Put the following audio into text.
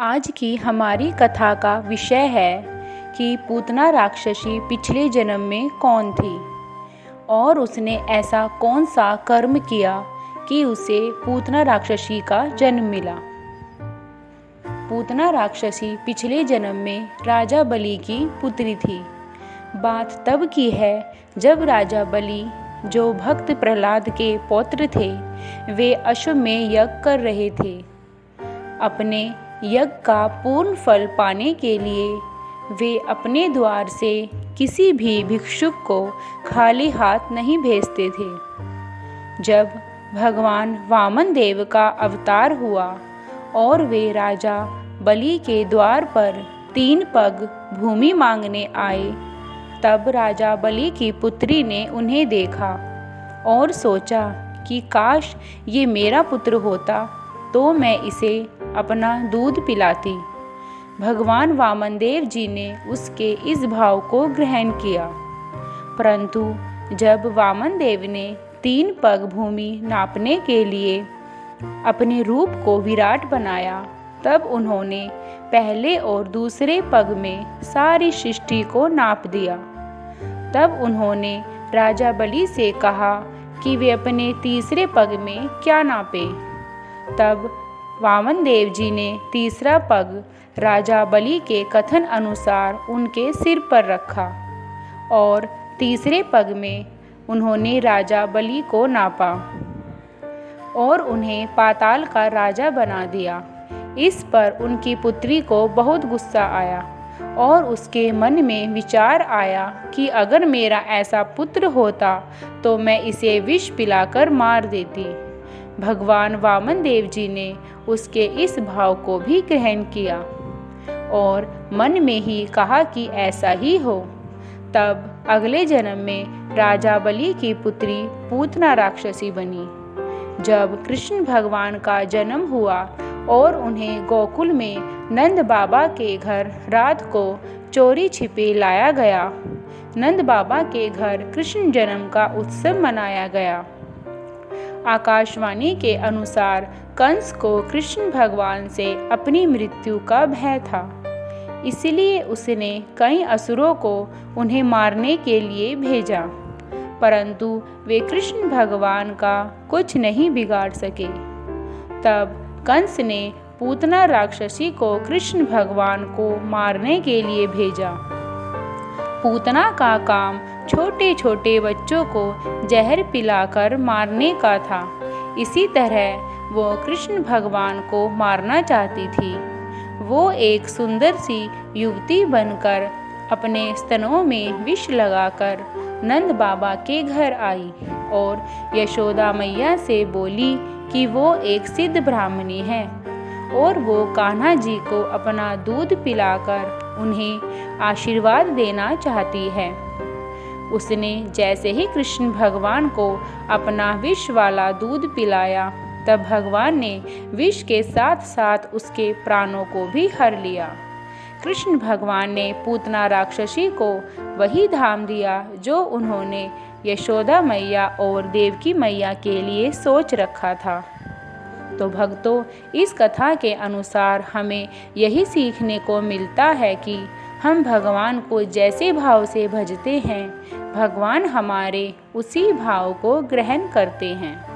आज की हमारी कथा का विषय है कि पूतना राक्षसी पिछले जन्म में कौन थी और उसने ऐसा कौन सा कर्म किया कि उसे पूतना राक्षसी का जन्म मिला। पूतना राक्षसी पिछले जन्म में राजा बलि की पुत्री थी। बात तब की है जब राजा बलि, जो भक्त प्रहलाद के पौत्र थे, वे अश्वमेध यज्ञ कर रहे थे। अपने यज्ञ का पूर्ण फल पाने के लिए वे अपने द्वार से किसी भी भिक्षुक को खाली हाथ नहीं भेजते थे। जब भगवान वामन देव का अवतार हुआ और वे राजा बलि के द्वार पर 3 पग भूमि मांगने आए, तब राजा बलि की पुत्री ने उन्हें देखा और सोचा कि काश ये मेरा पुत्र होता तो मैं इसे अपना दूध पिलाती। भगवान वामन देव जी ने उसके इस भाव को ग्रहण किया, परंतु जब वामन देव ने 3 पग भूमि नापने के लिए अपने रूप को विराट बनाया, तब उन्होंने पहले और दूसरे पग में सारी सृष्टि को नाप दिया। तब उन्होंने राजा बलि से कहा कि वे अपने तीसरे पग में क्या नापे। तब वामन देव जी ने तीसरा पग राजा बलि के कथन अनुसार उनके सिर पर रखा और तीसरे पग में उन्होंने राजा बलि को नापा और उन्हें पाताल का राजा बना दिया। इस पर उनकी पुत्री को बहुत गुस्सा आया और उसके मन में विचार आया कि अगर मेरा ऐसा पुत्र होता तो मैं इसे विष पिलाकर मार देती। भगवान वामन देव जी ने उसके इस भाव को भी ग्रहण किया और मन में ही कहा कि ऐसा ही हो। तब अगले जन्म में राजा बलि की पुत्री पूतना राक्षसी बनी। जब कृष्ण भगवान का जन्म हुआ और उन्हें गोकुल में नंद बाबा के घर रात को चोरी छिपे लाया गया, नंद बाबा के घर कृष्ण जन्म का उत्सव मनाया गया। आकाशवाणी के अनुसार कंस को कृष्ण भगवान से अपनी मृत्यु का भय था, इसलिए उसने कई असुरों को उन्हें मारने के लिए भेजा, परंतु वे कृष्ण भगवान का कुछ नहीं बिगाड़ सके। तब कंस ने पूतना राक्षसी को कृष्ण भगवान को मारने के लिए भेजा। पूतना का काम छोटे छोटे बच्चों को जहर पिलाकर मारने का था। इसी तरह वो कृष्ण भगवान को मारना चाहती थी। वो एक सुंदर सी युवती बनकर अपने स्तनों में विष लगाकर नंद बाबा के घर आई और यशोदा मैया से बोली कि वो एक सिद्ध ब्राह्मणी है और वो कान्हा जी को अपना दूध पिलाकर उन्हें आशीर्वाद देना चाहती है। उसने जैसे ही कृष्ण भगवान को अपना विष वाला दूध पिलाया, तब भगवान ने विष के साथ साथ उसके प्राणों को भी हर लिया। कृष्ण भगवान ने पूतना राक्षसी को वही धाम दिया जो उन्होंने यशोदा मैया और देवकी मैया के लिए सोच रखा था। तो भक्तों, इस कथा के अनुसार हमें यही सीखने को मिलता है कि हम भगवान को जैसे भाव से भजते हैं, भगवान हमारे उसी भाव को ग्रहण करते हैं।